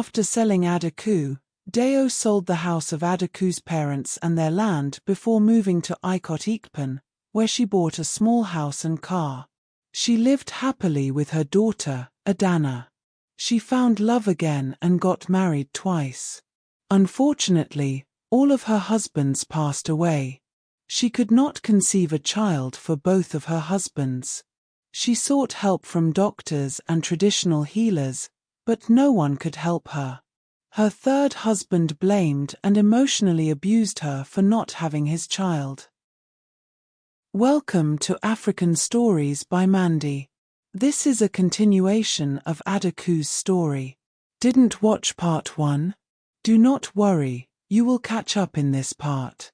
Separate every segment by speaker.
Speaker 1: After selling Adaku, Deo sold the house of Adaku's parents and their land before moving to Ikot Ikpan, where she bought a small house and car. She lived happily with her daughter, Adana. She found love again and got married twice. Unfortunately, all of her husbands passed away. She could not conceive a child for both of her husbands. She sought help from doctors and traditional healers, but no one could help her. Her third husband blamed and emotionally abused her for not having his child. Welcome to African Stories by Mandy. This is a continuation of Adaku's story. Didn't watch part 1? Do not worry, you will catch up in this part.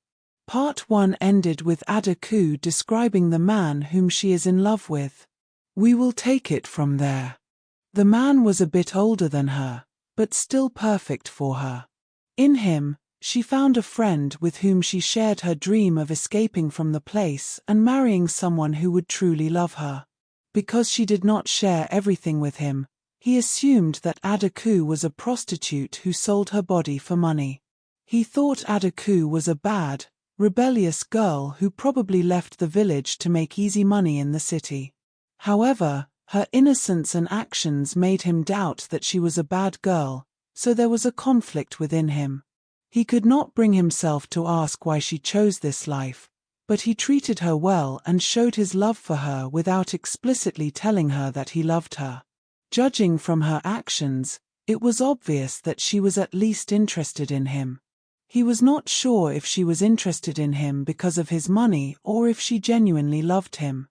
Speaker 1: Part 1 ended with Adaku describing the man whom she is in love with. We will take it from there. The man was a bit older than her, but still perfect for her. In him, she found a friend with whom she shared her dream of escaping from the place and marrying someone who would truly love her. Because she did not share everything with him, he assumed that Adaku was a prostitute who sold her body for money. He thought Adaku was a bad, rebellious girl who probably left the village to make easy money in the city. However, her innocence and actions made him doubt that she was a bad girl, so there was a conflict within him. He could not bring himself to ask why she chose this life, but he treated her well and showed his love for her without explicitly telling her that he loved her. Judging from her actions, it was obvious that she was at least interested in him. He was not sure if she was interested in him because of his money or if she genuinely loved him.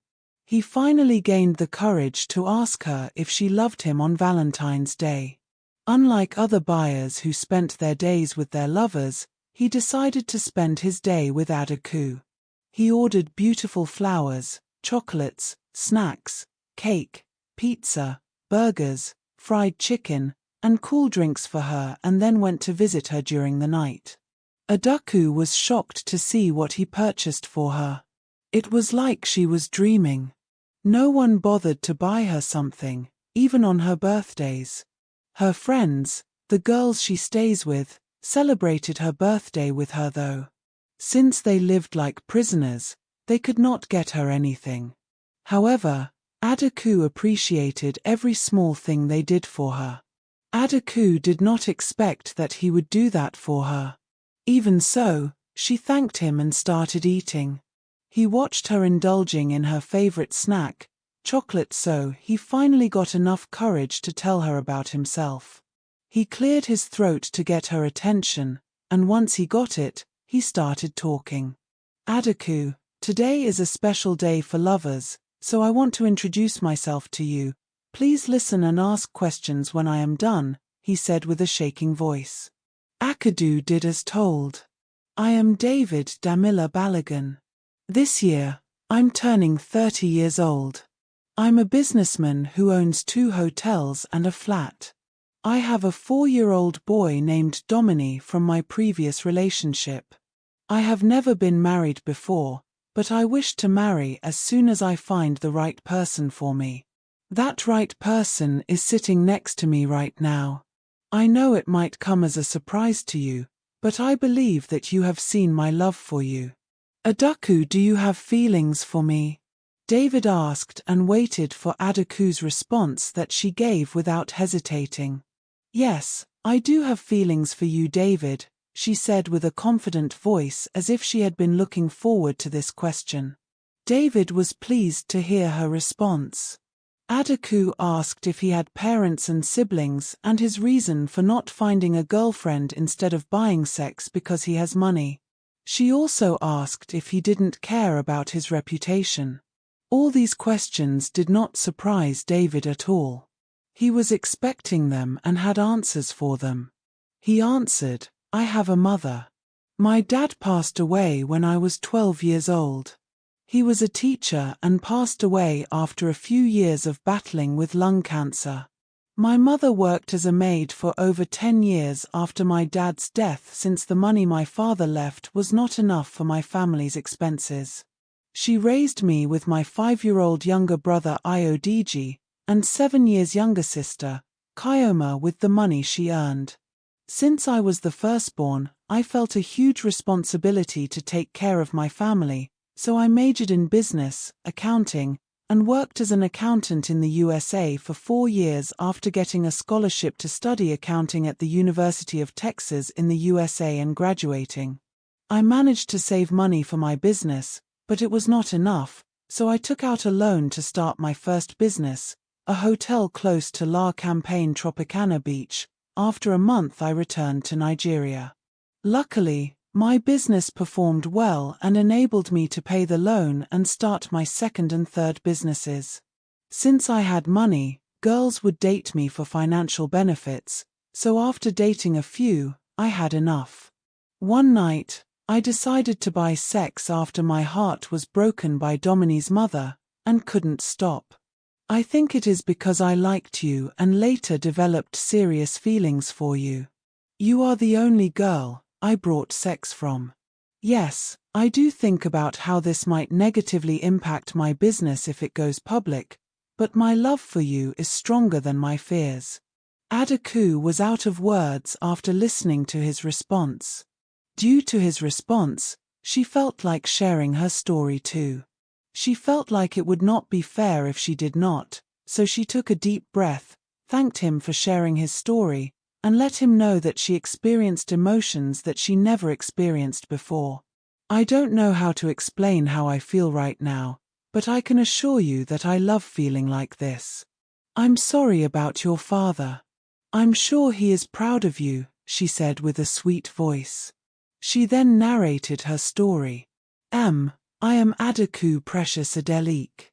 Speaker 1: He finally gained the courage to ask her if she loved him on Valentine's Day. Unlike other buyers who spent their days with their lovers, he decided to spend his day with Adaku. He ordered beautiful flowers, chocolates, snacks, cake, pizza, burgers, fried chicken, and cool drinks for her and then went to visit her during the night. Adaku was shocked to see what he purchased for her. It was like she was dreaming. No one bothered to buy her something, even on her birthdays. Her friends, the girls she stays with, celebrated her birthday with her though. Since they lived like prisoners, they could not get her anything. However, Adaku appreciated every small thing they did for her. Adaku did not expect that he would do that for her. Even so, she thanked him and started eating. He watched her indulging in her favorite snack, chocolate, so he finally got enough courage to tell her about himself. He cleared his throat to get her attention, and once he got it, he started talking. Adaku, today is a special day for lovers, so I want to introduce myself to you. Please listen and ask questions when I am done, he said with a shaking voice. Akadu did as told. I am David Damila Balogun. This year, I'm turning 30 years old. I'm a businessman who owns 2 hotels and a flat. I have a 4-year-old boy named Domini from my previous relationship. I have never been married before, but I wish to marry as soon as I find the right person for me. That right person is sitting next to me right now. I know it might come as a surprise to you, but I believe that you have seen my love for you. Adaku, do you have feelings for me? David asked and waited for Adaku's response that she gave without hesitating. Yes, I do have feelings for you, David, she said with a confident voice as if she had been looking forward to this question. David was pleased to hear her response. Adaku asked if he had parents and siblings and his reason for not finding a girlfriend instead of buying sex because he has money. She also asked if he didn't care about his reputation. All these questions did not surprise David at all. He was expecting them and had answers for them. He answered, I have a mother. My dad passed away when I was 12 years old. He was a teacher and passed away after a few years of battling with lung cancer. My mother worked as a maid for over 10 years after my dad's death since the money my father left was not enough for my family's expenses. She raised me with my 5-year-old younger brother Iodiji and 7 years younger sister, Kioma with the money she earned. Since I was the firstborn, I felt a huge responsibility to take care of my family, so I majored in business, accounting, and worked as an accountant in the USA for 4 years after getting a scholarship to study accounting at the University of Texas in the USA and graduating. I managed to save money for my business, but it was not enough, so I took out a loan to start my first business, a hotel close to La Campagne Tropicana Beach. After a month I returned to Nigeria. Luckily, my business performed well and enabled me to pay the loan and start my second and third businesses. Since I had money, girls would date me for financial benefits, so after dating a few, I had enough. One night, I decided to buy sex after my heart was broken by Domini's mother, and couldn't stop. I think it is because I liked you and later developed serious feelings for you. You are the only girl I brought sex from. Yes, I do think about how this might negatively impact my business if it goes public, but my love for you is stronger than my fears. Adaku was out of words after listening to his response. Due to his response, she felt like sharing her story too. She felt like it would not be fair if she did not, so she took a deep breath, thanked him for sharing his story, and let him know that she experienced emotions that she never experienced before. I don't know how to explain how I feel right now, but I can assure you that I love feeling like this. I'm sorry about your father. I'm sure he is proud of you, she said with a sweet voice. She then narrated her story. I am Adaku Precious Adelik.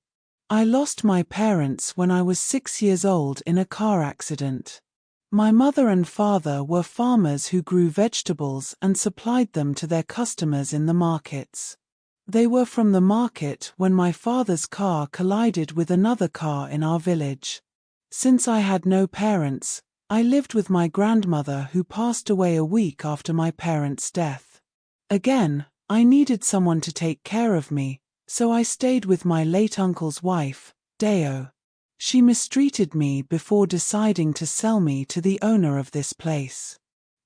Speaker 1: I lost my parents when I was 6 years old in a car accident. My mother and father were farmers who grew vegetables and supplied them to their customers in the markets. They were from the market when my father's car collided with another car in our village. Since I had no parents, I lived with my grandmother who passed away a week after my parents' death. Again, I needed someone to take care of me, so I stayed with my late uncle's wife, Deo. She mistreated me before deciding to sell me to the owner of this place.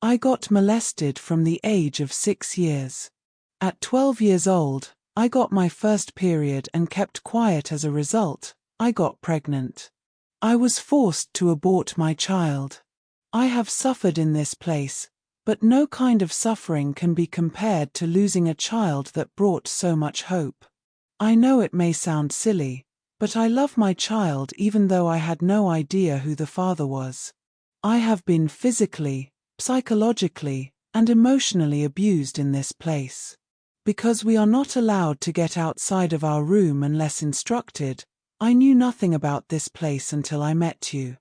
Speaker 1: I got molested from the age of 6 years. At 12 years old, I got my first period and kept quiet as a result. I got pregnant. I was forced to abort my child. I have suffered in this place, but no kind of suffering can be compared to losing a child that brought so much hope. I know it may sound silly, but I love my child even though I had no idea who the father was. I have been physically, psychologically, and emotionally abused in this place. Because we are not allowed to get outside of our room unless instructed, I knew nothing about this place until I met you.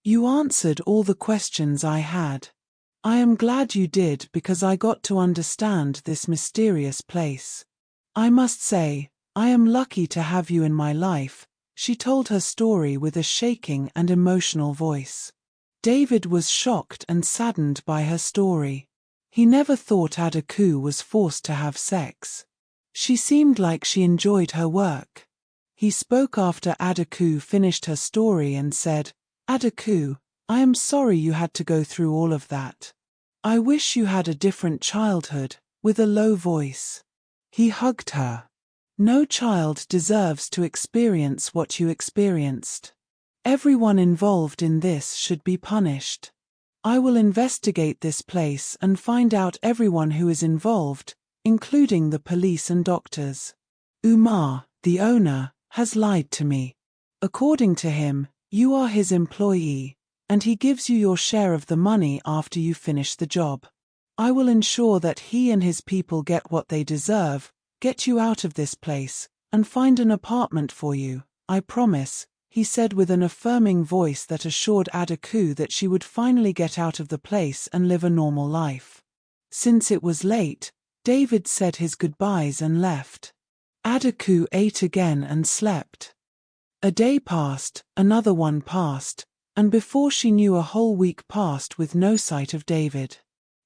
Speaker 1: You answered all the questions I had. I am glad you did because I got to understand this mysterious place. I must say, I am lucky to have you in my life, she told her story with a shaking and emotional voice. David was shocked and saddened by her story. He never thought Adaku was forced to have sex. She seemed like she enjoyed her work. He spoke after Adaku finished her story and said, Adaku, I am sorry you had to go through all of that. I wish you had a different childhood, with a low voice. He hugged her. No child deserves to experience what you experienced. Everyone involved in this should be punished. I will investigate this place and find out everyone who is involved, including the police and doctors. Umar, the owner, has lied to me. According to him, you are his employee, and he gives you your share of the money after you finish the job. I will ensure that he and his people get what they deserve, get you out of this place, and find an apartment for you, I promise, he said with an affirming voice that assured Adaku that she would finally get out of the place and live a normal life. Since it was late, David said his goodbyes and left. Adaku ate again and slept. A day passed, another one passed, and before she knew a whole week passed with no sight of David.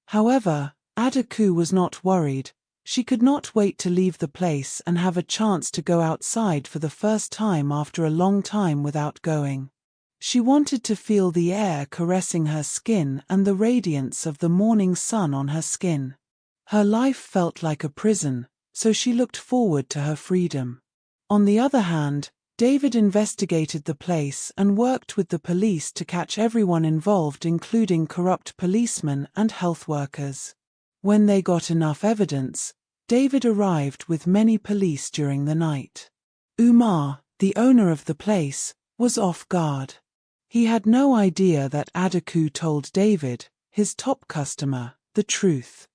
Speaker 1: However, Adaku was not worried. She could not wait to leave the place and have a chance to go outside for the first time after a long time without going. She wanted to feel the air caressing her skin and the radiance of the morning sun on her skin. Her life felt like a prison, so she looked forward to her freedom. On the other hand, David investigated the place and worked with the police to catch everyone involved, including corrupt policemen and health workers. When they got enough evidence, David arrived with many police during the night. Umar, the owner of the place, was off guard. He had no idea that Adaku told David, his top customer, the truth.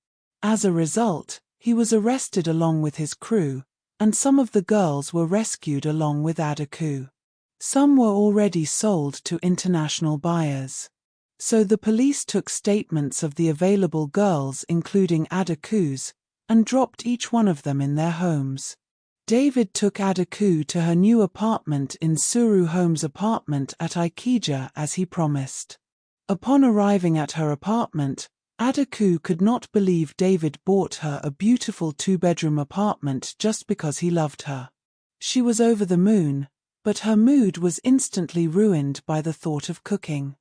Speaker 1: As a result, he was arrested along with his crew, and some of the girls were rescued along with Adaku. Some were already sold to international buyers. So the police took statements of the available girls, including Adaku's, and dropped each one of them in their homes. David took Adaku to her new apartment in Suru Homes' apartment at Ikeja as he promised. Upon arriving at her apartment, Adaku could not believe David bought her a beautiful 2-bedroom apartment just because he loved her. She was over the moon, but her mood was instantly ruined by the thought of cooking.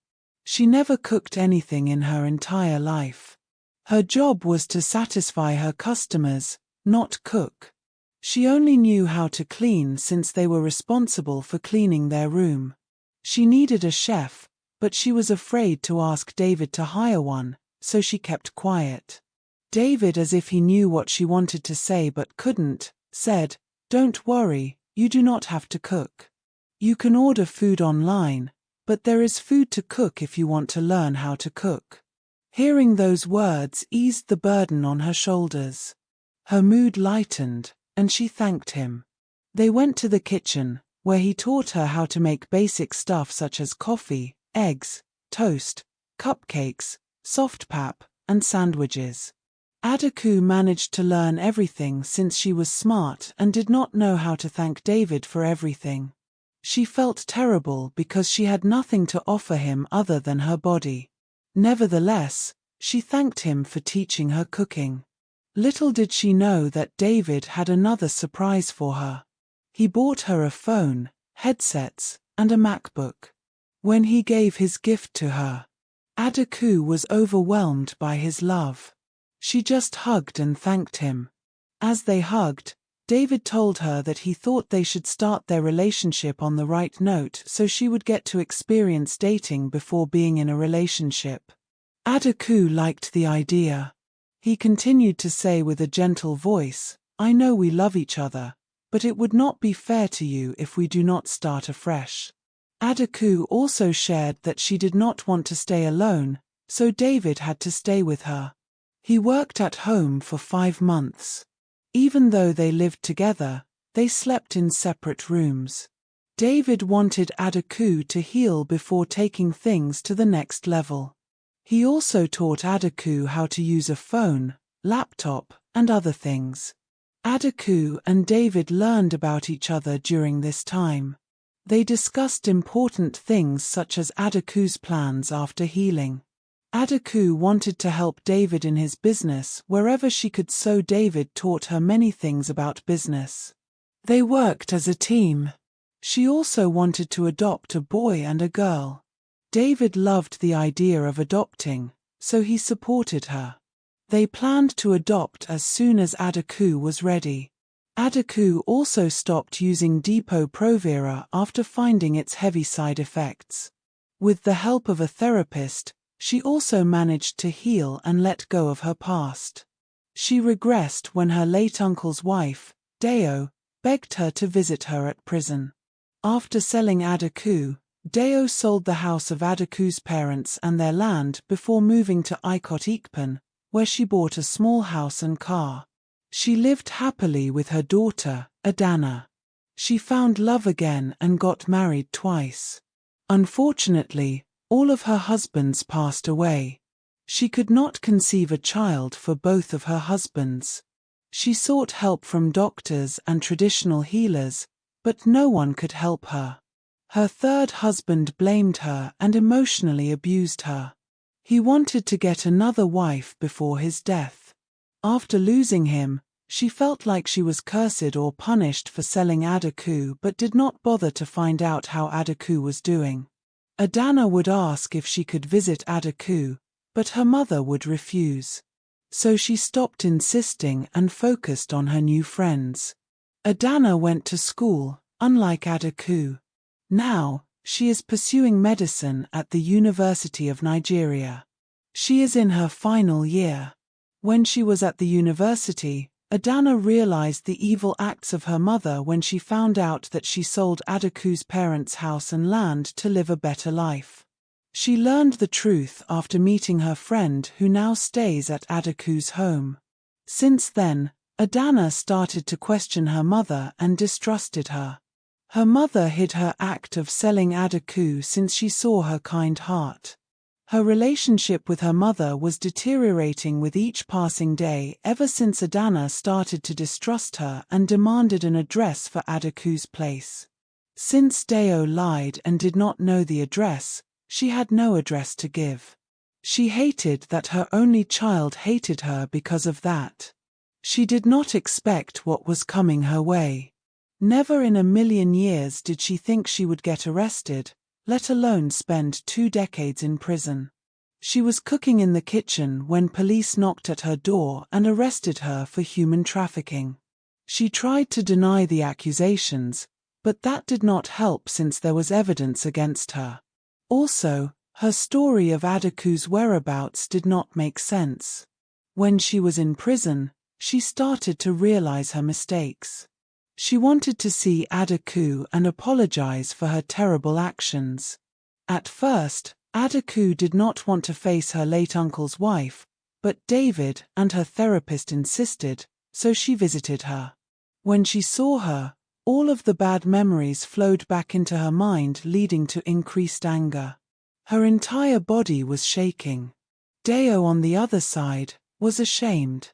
Speaker 1: She never cooked anything in her entire life. Her job was to satisfy her customers, not cook. She only knew how to clean since they were responsible for cleaning their room. She needed a chef, but she was afraid to ask David to hire one, so she kept quiet. David, as if he knew what she wanted to say but couldn't, said, "Don't worry, you do not have to cook. You can order food online, but there is food to cook if you want to learn how to cook." Hearing those words eased the burden on her shoulders. Her mood lightened, and she thanked him. They went to the kitchen, where he taught her how to make basic stuff such as coffee, eggs, toast, cupcakes, soft pap, and sandwiches. Adaku managed to learn everything since she was smart and did not know how to thank David for everything. She felt terrible because she had nothing to offer him other than her body. Nevertheless, she thanked him for teaching her cooking. Little did she know that David had another surprise for her. He bought her a phone, headsets, and a MacBook. When he gave his gift to her, Adaku was overwhelmed by his love. She just hugged and thanked him. As they hugged, David told her that he thought they should start their relationship on the right note so she would get to experience dating before being in a relationship. Adaku liked the idea. He continued to say with a gentle voice, "I know we love each other, but it would not be fair to you if we do not start afresh." Adaku also shared that she did not want to stay alone, so David had to stay with her. He worked at home for 5 months. Even though they lived together, they slept in separate rooms. David wanted Adaku to heal before taking things to the next level. He also taught Adaku how to use a phone, laptop, and other things. Adaku and David learned about each other during this time. They discussed important things such as Adaku's plans after healing. Adaku wanted to help David in his business wherever she could, so David taught her many things about business. They worked as a team. She also wanted to adopt a boy and a girl. David loved the idea of adopting, so he supported her. They planned to adopt as soon as Adaku was ready. Adaku also stopped using Depo-Provera after finding its heavy side effects. With the help of a therapist, she also managed to heal and let go of her past. She regressed when her late uncle's wife, Deo, begged her to visit her at prison. After selling Adaku, Deo sold the house of Adaku's parents and their land before moving to Ikot Ikpan, where she bought a small house and car. She lived happily with her daughter, Adana. She found love again and got married twice. Unfortunately, all of her husbands passed away. She could not conceive a child for both of her husbands. She sought help from doctors and traditional healers, but no one could help her. Her third husband blamed her and emotionally abused her. He wanted to get another wife before his death. After losing him, she felt like she was cursed or punished for selling Adaku but did not bother to find out how Adaku was doing. Adana would ask if she could visit Adaku, but her mother would refuse. So she stopped insisting and focused on her new friends. Adana went to school, unlike Adaku. Now, she is pursuing medicine at the University of Nigeria. She is in her final year. When she was at the university, Adana realized the evil acts of her mother when she found out that she sold Adaku's parents' house and land to live a better life. She learned the truth after meeting her friend who now stays at Adaku's home. Since then, Adana started to question her mother and distrusted her. Her mother hid her act of selling Adaku since she saw her kind heart. Her relationship with her mother was deteriorating with each passing day ever since Adana started to distrust her and demanded an address for Adaku's place. Since Deo lied and did not know the address, she had no address to give. She hated that her only child hated her because of that. She did not expect what was coming her way. Never in a million years did she think she would get arrested, let alone spend 2 decades in prison. She was cooking in the kitchen when police knocked at her door and arrested her for human trafficking. She tried to deny the accusations, but that did not help since there was evidence against her. Also, her story of Adaku's whereabouts did not make sense. When she was in prison, she started to realize her mistakes. She wanted to see Adaku and apologize for her terrible actions. At first, Adaku did not want to face her late uncle's wife, but David and her therapist insisted, so she visited her. When she saw her, all of the bad memories flowed back into her mind, leading to increased anger. Her entire body was shaking. Deo, on the other side, was ashamed.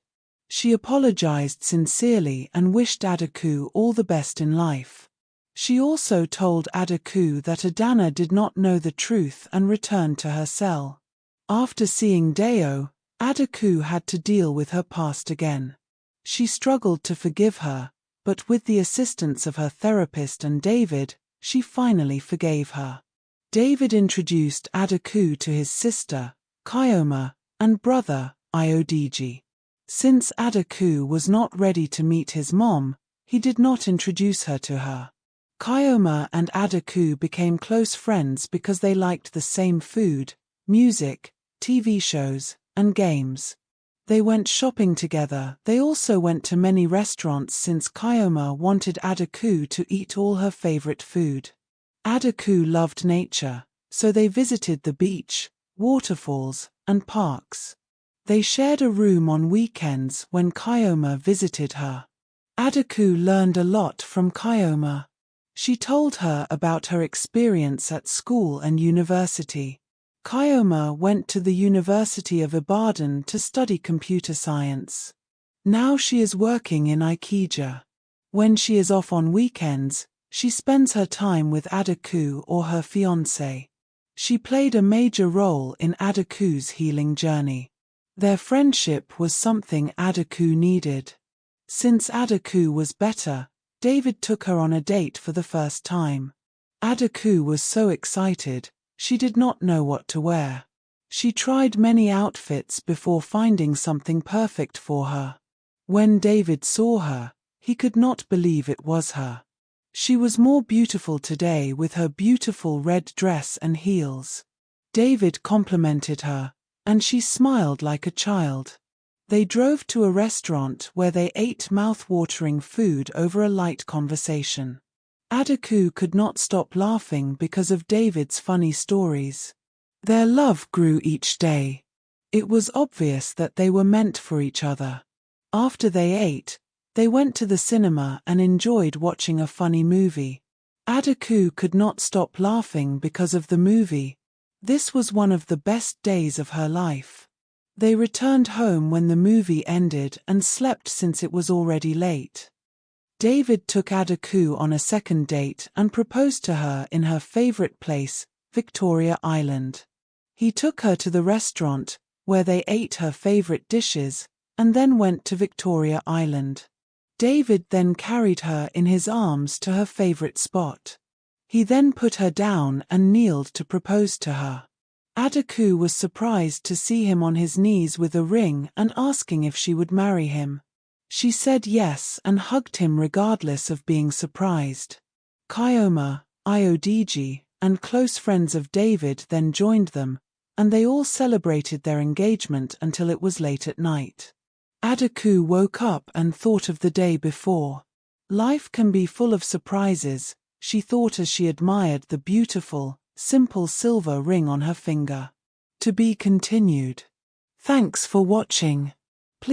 Speaker 1: She apologized sincerely and wished Adaku all the best in life. She also told Adaku that Adana did not know the truth and returned to her cell. After seeing Deo, Adaku had to deal with her past again. She struggled to forgive her, but with the assistance of her therapist and David, she finally forgave her. David introduced Adaku to his sister, Kyoma, and brother, Iodiji. Since Adaku was not ready to meet his mom, he did not introduce her to her. Kyoma and Adaku became close friends because they liked the same food, music, TV shows, and games. They went shopping together. They also went to many restaurants since Kyoma wanted Adaku to eat all her favorite food. Adaku loved nature, so they visited the beach, waterfalls, and parks. They shared a room on weekends when Kyoma visited her. Adaku learned a lot from Kyoma. She told her about her experience at school and university. Kyoma went to the University of Ibadan to study computer science. Now she is working in Ikeja. When she is off on weekends, she spends her time with Adaku or her fiancé. She played a major role in Adaku's healing journey. Their friendship was something Adaku needed. Since Adaku was better, David took her on a date for the first time. Adaku was so excited, she did not know what to wear. She tried many outfits before finding something perfect for her. When David saw her, he could not believe it was her. She was more beautiful today with her beautiful red dress and heels. David complimented her, and she smiled like a child. They drove to a restaurant where they ate mouth-watering food over a light conversation. Adaku could not stop laughing because of David's funny stories. Their love grew each day. It was obvious that they were meant for each other. After they ate, they went to the cinema and enjoyed watching a funny movie. Adaku could not stop laughing because of the movie. This was one of the best days of her life. They returned home when the movie ended and slept since it was already late. David took Adaku on a second date and proposed to her in her favorite place, Victoria Island. He took her to the restaurant, where they ate her favorite dishes, and then went to Victoria Island. David then carried her in his arms to her favorite spot. He then put her down and kneeled to propose to her. Adaku was surprised to see him on his knees with a ring and asking if she would marry him. She said yes and hugged him regardless of being surprised. Chioma, Iodigi, and close friends of David then joined them, and they all celebrated their engagement until it was late at night. Adaku woke up and thought of the day before. Life can be full of surprises, she thought as she admired the beautiful, simple silver ring on her finger. To be continued. Thanks for watching.